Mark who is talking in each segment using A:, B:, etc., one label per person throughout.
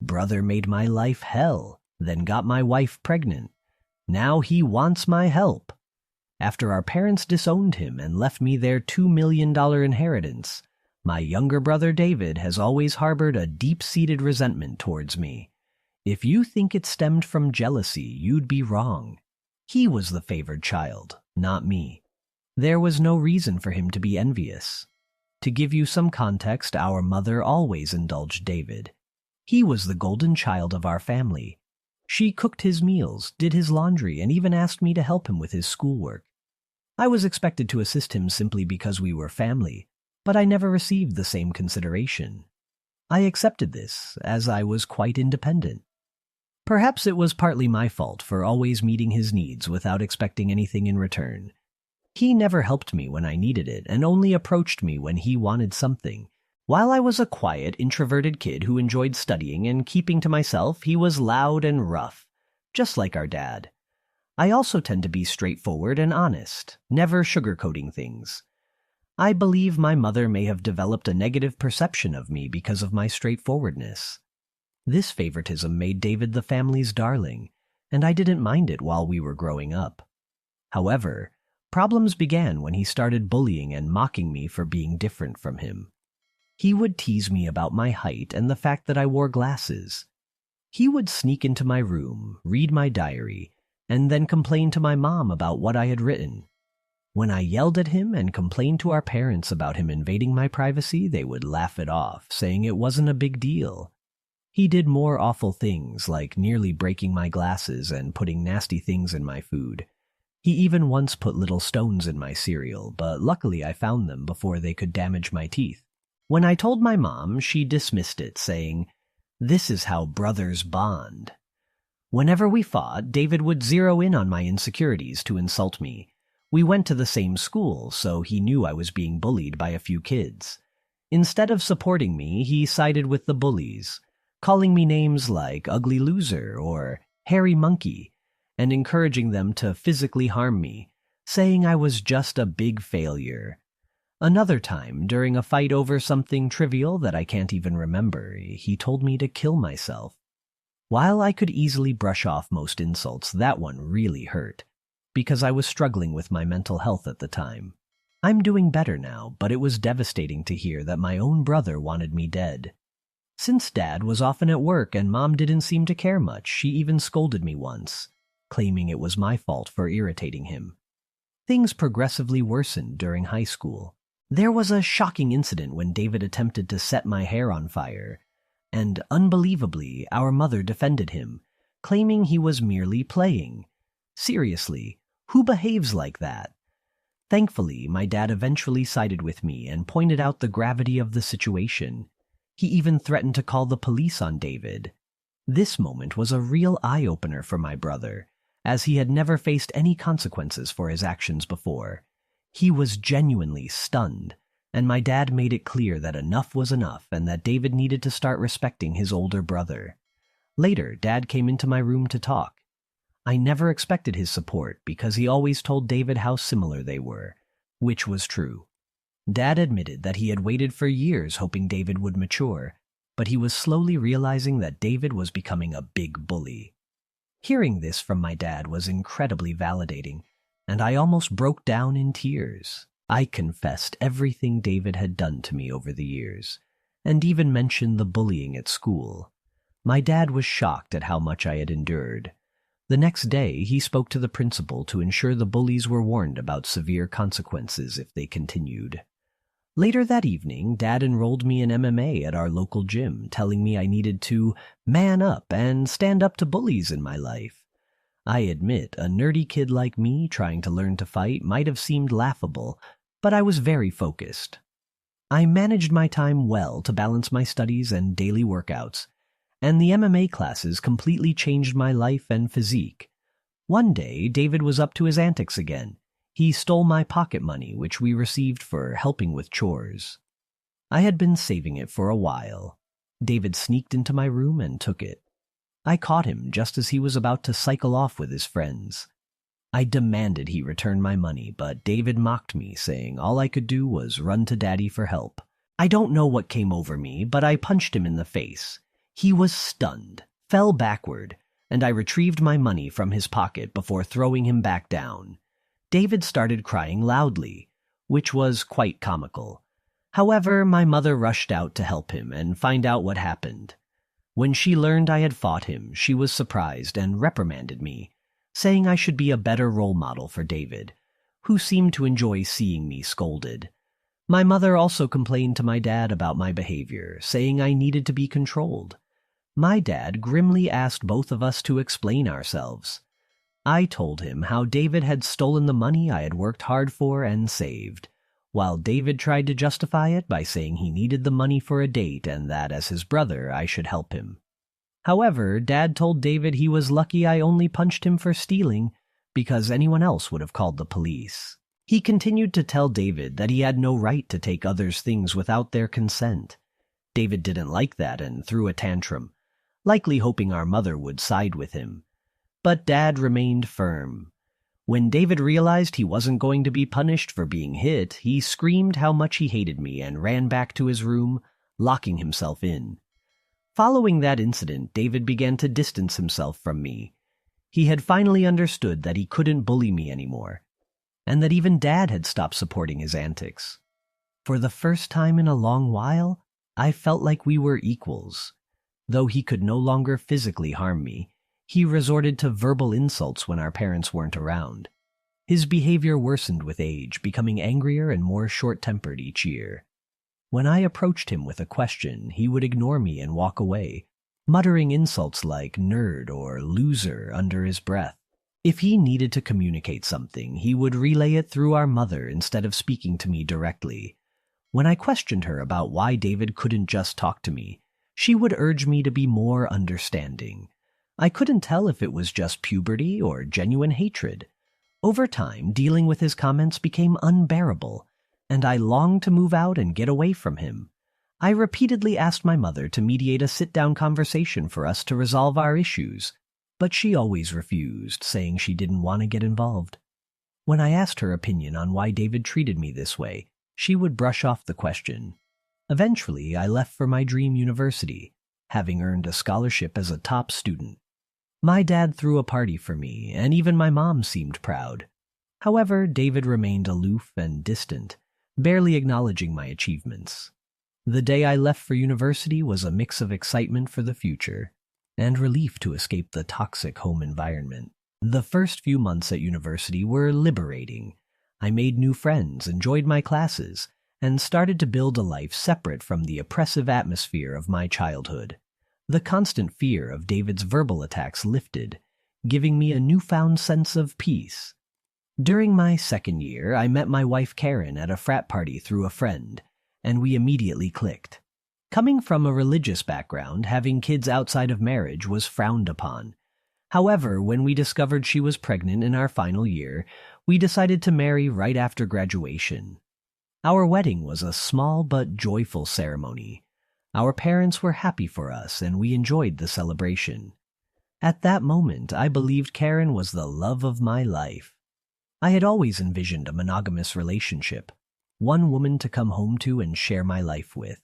A: brother made my life hell, then got my wife pregnant. Now he wants my help. After our parents disowned him and left me their $2 million inheritance, my younger brother David has always harbored a deep-seated resentment towards me. If you think it stemmed from jealousy, you'd be wrong. He was the favored child, not me. There was no reason for him to be envious. To give you some context, our mother always indulged David. He was the golden child of our family. She cooked his meals, did his laundry, and even asked me to help him with his schoolwork. I was expected to assist him simply because we were family, but I never received the same consideration. I accepted this, as I was quite independent. Perhaps it was partly my fault for always meeting his needs without expecting anything in return. He never helped me when I needed it and only approached me when he wanted something. While I was a quiet, introverted kid who enjoyed studying and keeping to myself, he was loud and rough, just like our dad. I also tend to be straightforward and honest, never sugarcoating things. I believe my mother may have developed a negative perception of me because of my straightforwardness. This favoritism made David the family's darling, and I didn't mind it while we were growing up. However, problems began when he started bullying and mocking me for being different from him. He would tease me about my height and the fact that I wore glasses. He would sneak into my room, read my diary, and then complain to my mom about what I had written. When I yelled at him and complained to our parents about him invading my privacy, they would laugh it off, saying it wasn't a big deal. He did more awful things, like nearly breaking my glasses and putting nasty things in my food. He even once put little stones in my cereal, but luckily I found them before they could damage my teeth. When I told my mom, she dismissed it, saying, "This is how brothers bond." Whenever we fought, David would zero in on my insecurities to insult me. We went to the same school, so he knew I was being bullied by a few kids. Instead of supporting me, he sided with the bullies, calling me names like ugly loser or hairy monkey, and encouraging them to physically harm me, saying I was just a big failure. Another time, during a fight over something trivial that I can't even remember, he told me to kill myself. While I could easily brush off most insults, that one really hurt, because I was struggling with my mental health at the time. I'm doing better now, but it was devastating to hear that my own brother wanted me dead. Since Dad was often at work and Mom didn't seem to care much, she even scolded me once, claiming it was my fault for irritating him. Things progressively worsened during high school. There was a shocking incident when David attempted to set my hair on fire, and unbelievably, our mother defended him, claiming he was merely playing. Seriously, who behaves like that? Thankfully, my dad eventually sided with me and pointed out the gravity of the situation. He even threatened to call the police on David. This moment was a real eye-opener for my brother, as he had never faced any consequences for his actions before. He was genuinely stunned, and my dad made it clear that enough was enough and that David needed to start respecting his older brother. Later, Dad came into my room to talk. I never expected his support because he always told David how similar they were, which was true. Dad admitted that he had waited for years hoping David would mature, but he was slowly realizing that David was becoming a big bully. Hearing this from my dad was incredibly validating, and I almost broke down in tears. I confessed everything David had done to me over the years, and even mentioned the bullying at school. My dad was shocked at how much I had endured. The next day, he spoke to the principal to ensure the bullies were warned about severe consequences if they continued. Later that evening, Dad enrolled me in MMA at our local gym, telling me I needed to man up and stand up to bullies in my life. I admit, a nerdy kid like me trying to learn to fight might have seemed laughable, but I was very focused. I managed my time well to balance my studies and daily workouts, and the MMA classes completely changed my life and physique. One day, David was up to his antics again. He stole my pocket money, which we received for helping with chores. I had been saving it for a while. David sneaked into my room and took it. I caught him just as he was about to cycle off with his friends. I demanded he return my money, but David mocked me, saying all I could do was run to Daddy for help. I don't know what came over me, but I punched him in the face. He was stunned, fell backward, and I retrieved my money from his pocket before throwing him back down. David started crying loudly, which was quite comical. However, my mother rushed out to help him and find out what happened. When she learned I had fought him, she was surprised and reprimanded me, saying I should be a better role model for David, who seemed to enjoy seeing me scolded. My mother also complained to my dad about my behavior, saying I needed to be controlled. My dad grimly asked both of us to explain ourselves. I told him how David had stolen the money I had worked hard for and saved, while David tried to justify it by saying he needed the money for a date and that, as his brother, I should help him. However, Dad told David he was lucky I only punched him for stealing, because anyone else would have called the police. He continued to tell David that he had no right to take others' things without their consent. David didn't like that and threw a tantrum, likely hoping our mother would side with him. But Dad remained firm. When David realized he wasn't going to be punished for being hit, he screamed how much he hated me and ran back to his room, locking himself in. Following that incident, David began to distance himself from me. He had finally understood that he couldn't bully me anymore, and that even Dad had stopped supporting his antics. For the first time in a long while, I felt like we were equals. Though he could no longer physically harm me, he resorted to verbal insults when our parents weren't around. His behavior worsened with age, becoming angrier and more short-tempered each year. When I approached him with a question, he would ignore me and walk away, muttering insults like nerd or loser under his breath. If he needed to communicate something, he would relay it through our mother instead of speaking to me directly. When I questioned her about why David couldn't just talk to me, she would urge me to be more understanding. I couldn't tell if it was just puberty or genuine hatred. Over time, dealing with his comments became unbearable, and I longed to move out and get away from him. I repeatedly asked my mother to mediate a sit-down conversation for us to resolve our issues, but she always refused, saying she didn't want to get involved. When I asked her opinion on why David treated me this way, she would brush off the question. Eventually, I left for my dream university, having earned a scholarship as a top student. My dad threw a party for me, and even my mom seemed proud. However, David remained aloof and distant, barely acknowledging my achievements. The day I left for university was a mix of excitement for the future and relief to escape the toxic home environment. The first few months at university were liberating. I made new friends, enjoyed my classes, and started to build a life separate from the oppressive atmosphere of my childhood. The constant fear of David's verbal attacks lifted, giving me a newfound sense of peace. During my second year, I met my wife Karen at a frat party through a friend, and we immediately clicked. Coming from a religious background, having kids outside of marriage was frowned upon. However, when we discovered she was pregnant in our final year, we decided to marry right after graduation. Our wedding was a small but joyful ceremony. Our parents were happy for us, and we enjoyed the celebration. At that moment, I believed Karen was the love of my life. I had always envisioned a monogamous relationship, one woman to come home to and share my life with.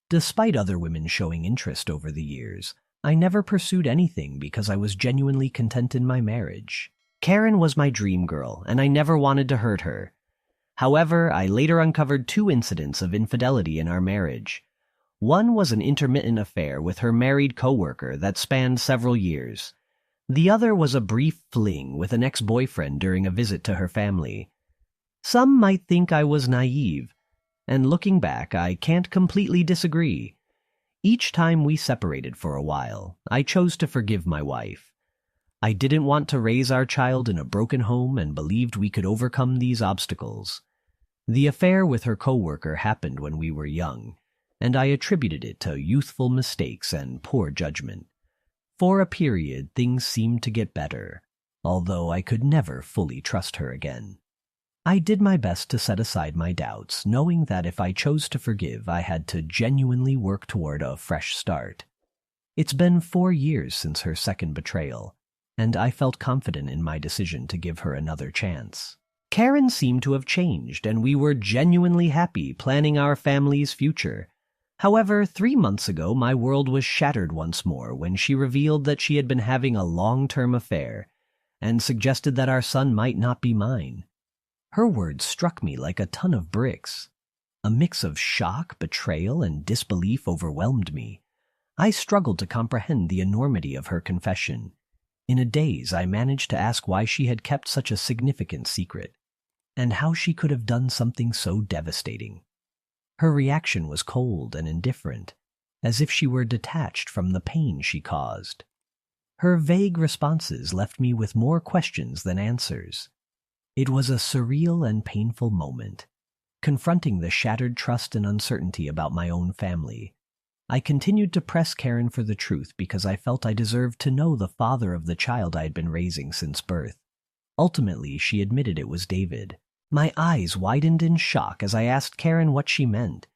A: Despite other women showing interest over the years, I never pursued anything because I was genuinely content in my marriage. Karen was my dream girl, and I never wanted to hurt her. However, I later uncovered 2 incidents of infidelity in our marriage. One was an intermittent affair with her married coworker that spanned several years. The other was a brief fling with an ex-boyfriend during a visit to her family. Some might think I was naive, and looking back, I can't completely disagree. Each time we separated for a while, I chose to forgive my wife. I didn't want to raise our child in a broken home and believed we could overcome these obstacles. The affair with her coworker happened when we were young, and I attributed it to youthful mistakes and poor judgment. For a period, things seemed to get better, although I could never fully trust her again. I did my best to set aside my doubts, knowing that if I chose to forgive, I had to genuinely work toward a fresh start. It's been 4 years since her second betrayal, and I felt confident in my decision to give her another chance. Karen seemed to have changed, and we were genuinely happy planning our family's future. However, 3 months ago, my world was shattered once more when she revealed that she had been having a long-term affair and suggested that our son might not be mine. Her words struck me like a ton of bricks. A mix of shock, betrayal, and disbelief overwhelmed me. I struggled to comprehend the enormity of her confession. In a daze, I managed to ask why she had kept such a significant secret, and how she could have done something so devastating. Her reaction was cold and indifferent, as if she were detached from the pain she caused. Her vague responses left me with more questions than answers. It was a surreal and painful moment, confronting the shattered trust and uncertainty about my own family. I continued to press Karen for the truth because I felt I deserved to know the father of the child I had been raising since birth. Ultimately, she admitted it was David. My eyes widened in shock as I asked Karen what she meant.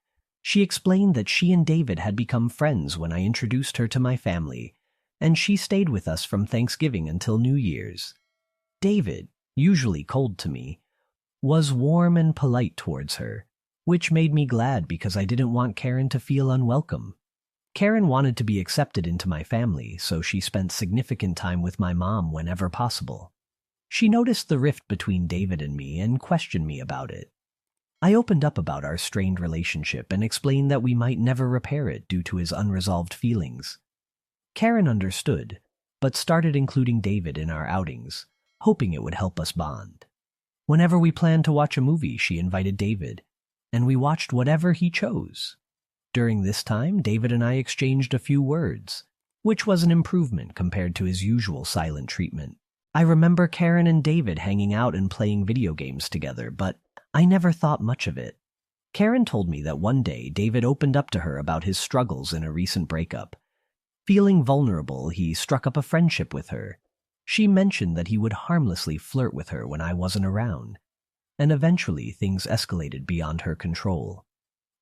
A: She explained that she and David had become friends when I introduced her to my family, and she stayed with us from Thanksgiving until New Year's. David, usually cold to me, was warm and polite towards her, which made me glad because I didn't want Karen to feel unwelcome. Karen wanted to be accepted into my family, so she spent significant time with my mom whenever possible. She noticed the rift between David and me and questioned me about it. I opened up about our strained relationship and explained that we might never repair it due to his unresolved feelings. Karen understood, but started including David in our outings, hoping it would help us bond. Whenever we planned to watch a movie, she invited David, and we watched whatever he chose. During this time, David and I exchanged a few words, which was an improvement compared to his usual silent treatment. I remember Karen and David hanging out and playing video games together, but I never thought much of it. Karen told me that one day David opened up to her about his struggles in a recent breakup. Feeling vulnerable, he struck up a friendship with her. She mentioned that he would harmlessly flirt with her when I wasn't around, and eventually things escalated beyond her control.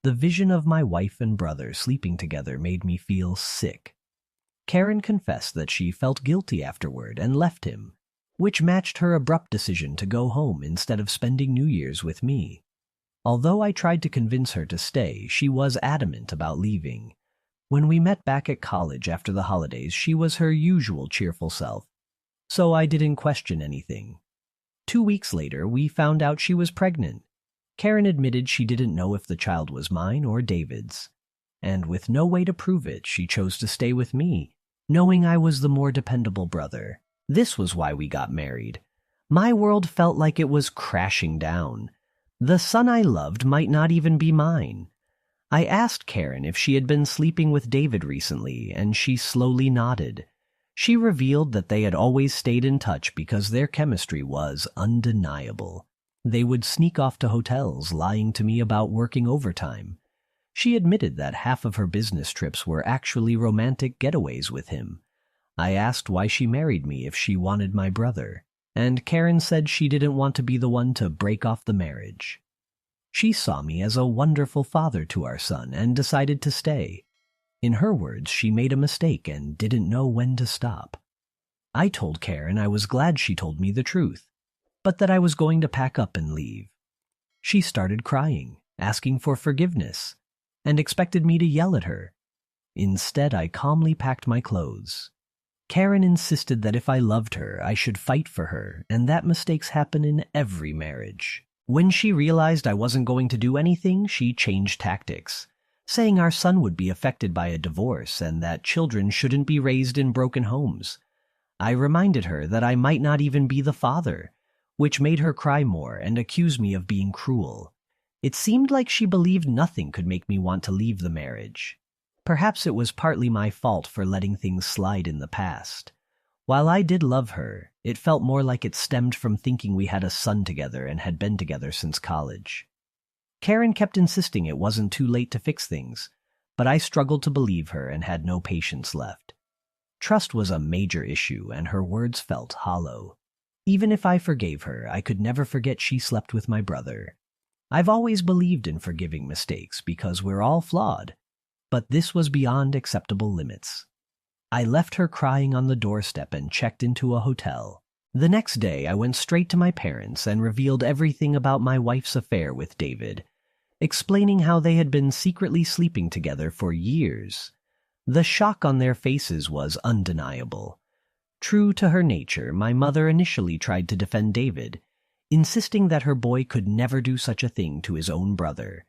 A: The vision of my wife and brother sleeping together made me feel sick. Karen confessed that she felt guilty afterward and left him, which matched her abrupt decision to go home instead of spending New Year's with me. Although I tried to convince her to stay, she was adamant about leaving. When we met back at college after the holidays, she was her usual cheerful self, so I didn't question anything. 2 weeks later, we found out she was pregnant. Karen admitted she didn't know if the child was mine or David's, and with no way to prove it, she chose to stay with me, knowing I was the more dependable brother. This was why we got married. My world felt like it was crashing down. The son I loved might not even be mine. I asked Karen if she had been sleeping with David recently, and she slowly nodded. She revealed that they had always stayed in touch because their chemistry was undeniable. They would sneak off to hotels, lying to me about working overtime. She admitted that half of her business trips were actually romantic getaways with him. I asked why she married me if she wanted my brother, and Karen said she didn't want to be the one to break off the marriage. She saw me as a wonderful father to our son and decided to stay. In her words, she made a mistake and didn't know when to stop. I told Karen I was glad she told me the truth, but that I was going to pack up and leave. She started crying, asking for forgiveness, and expected me to yell at her. Instead, I calmly packed my clothes. Karen insisted that if I loved her, I should fight for her, and that mistakes happen in every marriage. When she realized I wasn't going to do anything, she changed tactics, saying our son would be affected by a divorce and that children shouldn't be raised in broken homes. I reminded her that I might not even be the father, which made her cry more and accuse me of being cruel. It seemed like she believed nothing could make me want to leave the marriage. Perhaps it was partly my fault for letting things slide in the past. While I did love her, it felt more like it stemmed from thinking we had a son together and had been together since college. Karen kept insisting it wasn't too late to fix things, but I struggled to believe her and had no patience left. Trust was a major issue, and her words felt hollow. Even if I forgave her, I could never forget she slept with my brother. I've always believed in forgiving mistakes because we're all flawed, but this was beyond acceptable limits. I left her crying on the doorstep and checked into a hotel. The next day, I went straight to my parents and revealed everything about my wife's affair with David, explaining how they had been secretly sleeping together for years. The shock on their faces was undeniable. True to her nature, my mother initially tried to defend David, insisting that her boy could never do such a thing to his own brother.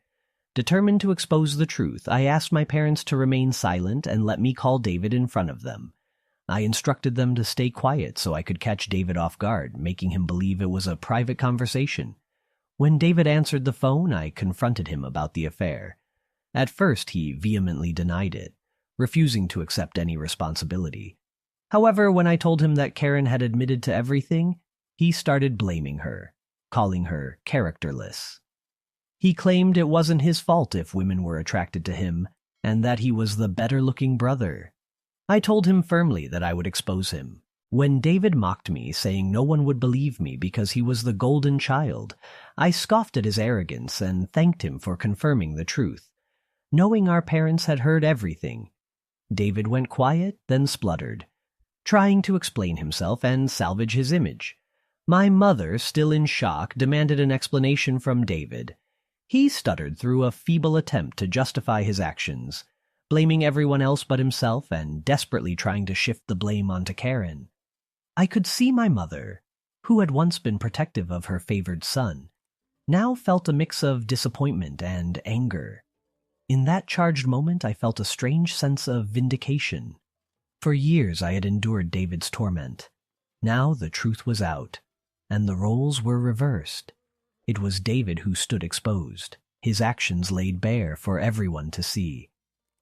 A: Determined to expose the truth, I asked my parents to remain silent and let me call David in front of them. I instructed them to stay quiet so I could catch David off guard, making him believe it was a private conversation. When David answered the phone, I confronted him about the affair. At first, he vehemently denied it, refusing to accept any responsibility. However, when I told him that Karen had admitted to everything, he started blaming her, calling her characterless. He claimed it wasn't his fault if women were attracted to him, and that he was the better-looking brother. I told him firmly that I would expose him. When David mocked me, saying no one would believe me because he was the golden child, I scoffed at his arrogance and thanked him for confirming the truth. Knowing our parents had heard everything, David went quiet, then spluttered, trying to explain himself and salvage his image. My mother, still in shock, demanded an explanation from David. He stuttered through a feeble attempt to justify his actions, blaming everyone else but himself and desperately trying to shift the blame onto Karen. I could see my mother, who had once been protective of her favored son, now felt a mix of disappointment and anger. In that charged moment, I felt a strange sense of vindication. For years I had endured David's torment. Now the truth was out, and the roles were reversed. It was David who stood exposed, his actions laid bare for everyone to see.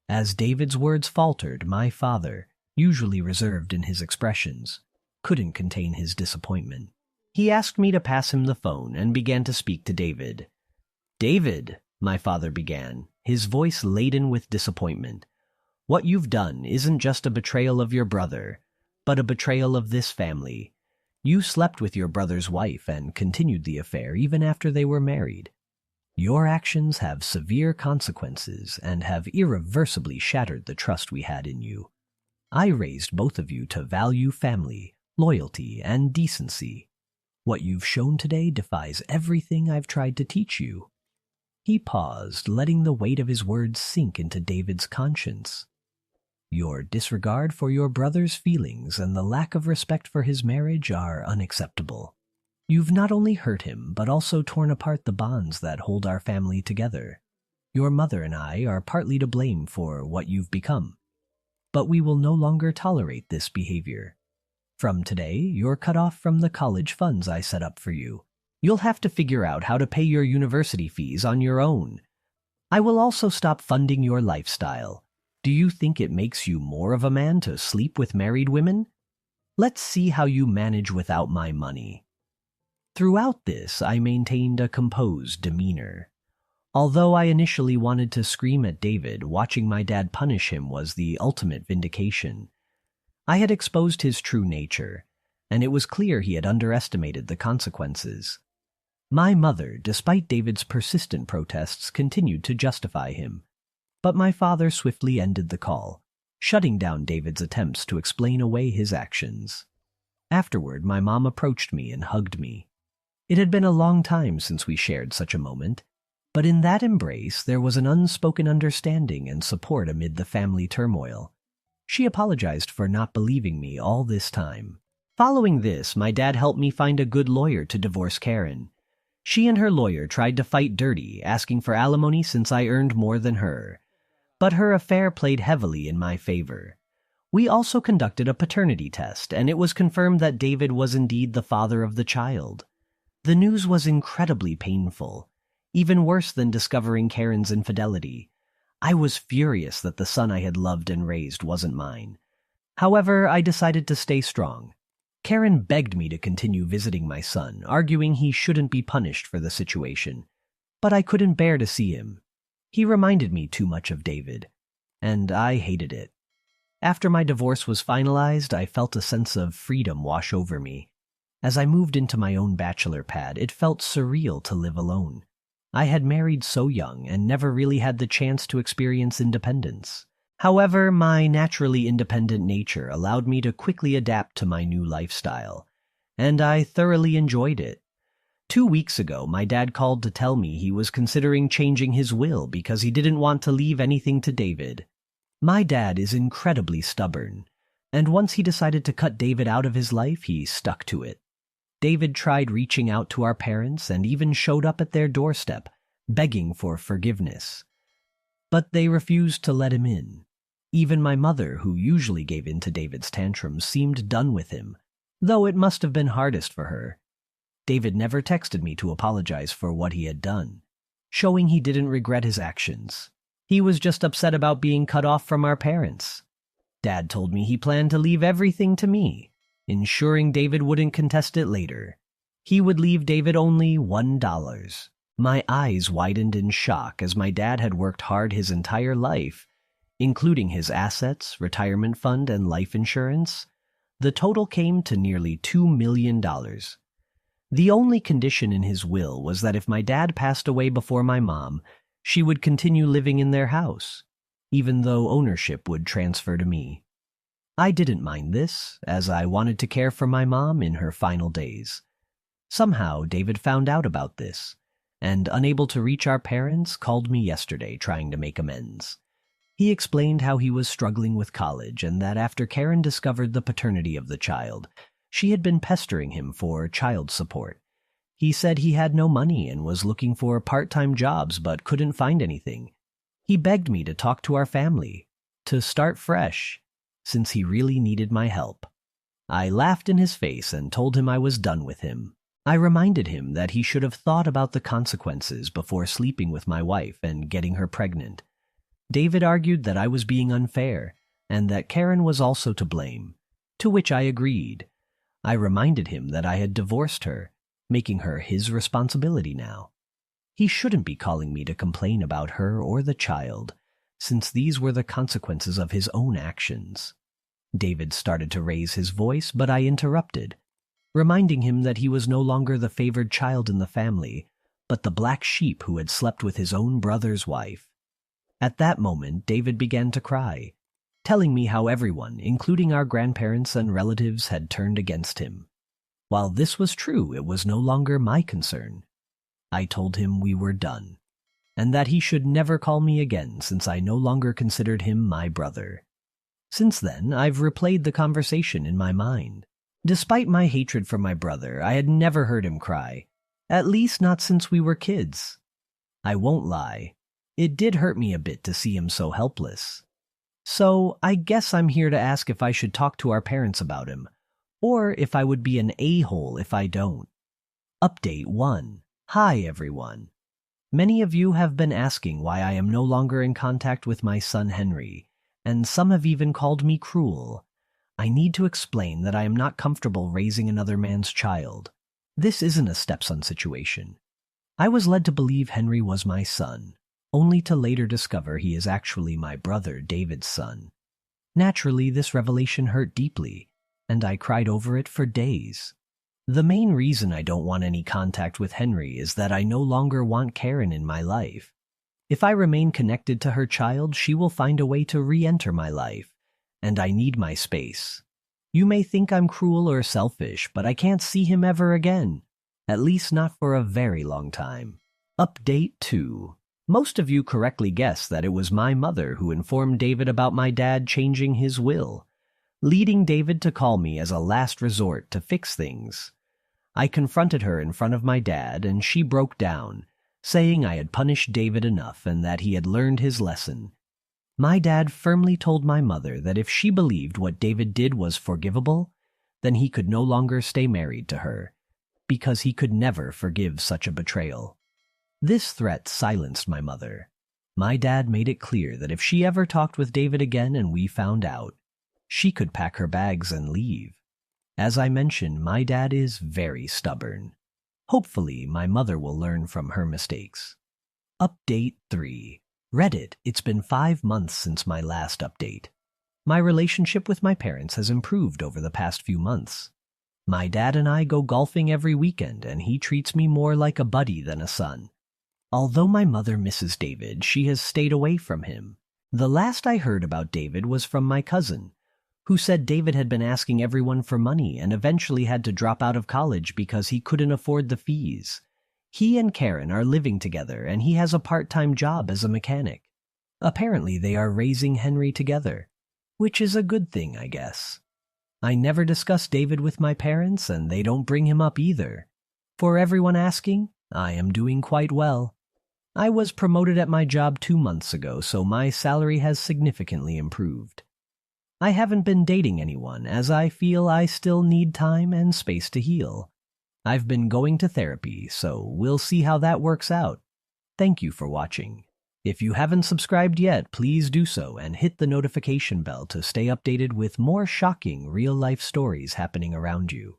A: As David's words faltered, my father, usually reserved in his expressions, couldn't contain his disappointment. He asked me to pass him the phone and began to speak to David. "David," my father began, his voice laden with disappointment, "what you've done isn't just a betrayal of your brother, but a betrayal of this family. You slept with your brother's wife and continued the affair even after they were married. Your actions have severe consequences and have irreversibly shattered the trust we had in you. I raised both of you to value family, loyalty, and decency. What you've shown today defies everything I've tried to teach you." He paused, letting the weight of his words sink into David's conscience. "Your disregard for your brother's feelings and the lack of respect for his marriage are unacceptable. You've not only hurt him, but also torn apart the bonds that hold our family together. Your mother and I are partly to blame for what you've become. But we will no longer tolerate this behavior. From today, you're cut off from the college funds I set up for you. You'll have to figure out how to pay your university fees on your own. I will also stop funding your lifestyle. Do you think it makes you more of a man to sleep with married women? Let's see how you manage without my money." Throughout this, I maintained a composed demeanor. Although I initially wanted to scream at David, watching my dad punish him was the ultimate vindication. I had exposed his true nature, and it was clear he had underestimated the consequences. My mother, despite David's persistent protests, continued to justify him. But my father swiftly ended the call, shutting down David's attempts to explain away his actions. Afterward, my mom approached me and hugged me. It had been a long time since we shared such a moment, but in that embrace there was an unspoken understanding and support amid the family turmoil. She apologized for not believing me all this time. Following this, my dad helped me find a good lawyer to divorce Karen. She and her lawyer tried to fight dirty, asking for alimony since I earned more than her. But her affair played heavily in my favor. We also conducted a paternity test, and it was confirmed that David was indeed the father of the child. The news was incredibly painful, even worse than discovering Karen's infidelity. I was furious that the son I had loved and raised wasn't mine. However, I decided to stay strong. Karen begged me to continue visiting my son, arguing he shouldn't be punished for the situation. But I couldn't bear to see him. He reminded me too much of David, and I hated it. After my divorce was finalized, I felt a sense of freedom wash over me. As I moved into my own bachelor pad, it felt surreal to live alone. I had married so young and never really had the chance to experience independence. However, my naturally independent nature allowed me to quickly adapt to my new lifestyle, and I thoroughly enjoyed it. 2 weeks ago, my dad called to tell me he was considering changing his will because he didn't want to leave anything to David. My dad is incredibly stubborn, and once he decided to cut David out of his life, he stuck to it. David tried reaching out to our parents and even showed up at their doorstep, begging for forgiveness. But they refused to let him in. Even my mother, who usually gave in to David's tantrums, seemed done with him, though it must have been hardest for her. David never texted me to apologize for what he had done, showing he didn't regret his actions. He was just upset about being cut off from our parents. Dad told me he planned to leave everything to me, ensuring David wouldn't contest it later. He would leave David only $1. My eyes widened in shock as my dad had worked hard his entire life, including his assets, retirement fund, and life insurance. The total came to nearly $2 million. The only condition in his will was that if my dad passed away before my mom, she would continue living in their house, even though ownership would transfer to me. I didn't mind this, as I wanted to care for my mom in her final days. Somehow, David found out about this, and unable to reach our parents, called me yesterday trying to make amends. He explained how he was struggling with college and that after Karen discovered the paternity of the child, she had been pestering him for child support. He said he had no money and was looking for part-time jobs but couldn't find anything. He begged me to talk to our family, to start fresh, since he really needed my help. I laughed in his face and told him I was done with him. I reminded him that he should have thought about the consequences before sleeping with my wife and getting her pregnant. David argued that I was being unfair and that Karen was also to blame, to which I agreed. I reminded him that I had divorced her, making her his responsibility now. He shouldn't be calling me to complain about her or the child, since these were the consequences of his own actions. David started to raise his voice, but I interrupted, reminding him that he was no longer the favored child in the family, but the black sheep who had slept with his own brother's wife. At that moment, David began to cry, telling me how everyone, including our grandparents and relatives, had turned against him. While this was true, it was no longer my concern. I told him we were done, and that he should never call me again since I no longer considered him my brother. Since then, I've replayed the conversation in my mind. Despite my hatred for my brother, I had never heard him cry, at least not since we were kids. I won't lie, it did hurt me a bit to see him so helpless. So I guess I'm here to ask if I should talk to our parents about him, or if I would be an a-hole if I don't. Update 1. Hi everyone. Many of you have been asking why I am no longer in contact with my son Henry, and some have even called me cruel. I need to explain that I am not comfortable raising another man's child. This isn't a stepson situation. I was led to believe Henry was my son, only to later discover he is actually my brother David's son. Naturally, this revelation hurt deeply, and I cried over it for days. The main reason I don't want any contact with Henry is that I no longer want Karen in my life. If I remain connected to her child, she will find a way to re-enter my life, and I need my space. You may think I'm cruel or selfish, but I can't see him ever again, at least not for a very long time. Update 2. Most of you correctly guessed that it was my mother who informed David about my dad changing his will, leading David to call me as a last resort to fix things. I confronted her in front of my dad, and she broke down, saying I had punished David enough and that he had learned his lesson. My dad firmly told my mother that if she believed what David did was forgivable, then he could no longer stay married to her, because he could never forgive such a betrayal. This threat silenced my mother. My dad made it clear that if she ever talked with David again and we found out, she could pack her bags and leave. As I mentioned, my dad is very stubborn. Hopefully, my mother will learn from her mistakes. Update 3. Reddit, it's been 5 months since my last update. My relationship with my parents has improved over the past few months. My dad and I go golfing every weekend, and he treats me more like a buddy than a son. Although my mother misses David, she has stayed away from him. The last I heard about David was from my cousin, who said David had been asking everyone for money and eventually had to drop out of college because he couldn't afford the fees. He and Karen are living together and he has a part-time job as a mechanic. Apparently they are raising Henry together, which is a good thing, I guess. I never discuss David with my parents and they don't bring him up either. For everyone asking, I am doing quite well. I was promoted at my job 2 months ago, so my salary has significantly improved. I haven't been dating anyone as I feel I still need time and space to heal. I've been going to therapy, so we'll see how that works out. Thank you for watching. If you haven't subscribed yet, please do so and hit the notification bell to stay updated with more shocking real-life stories happening around you.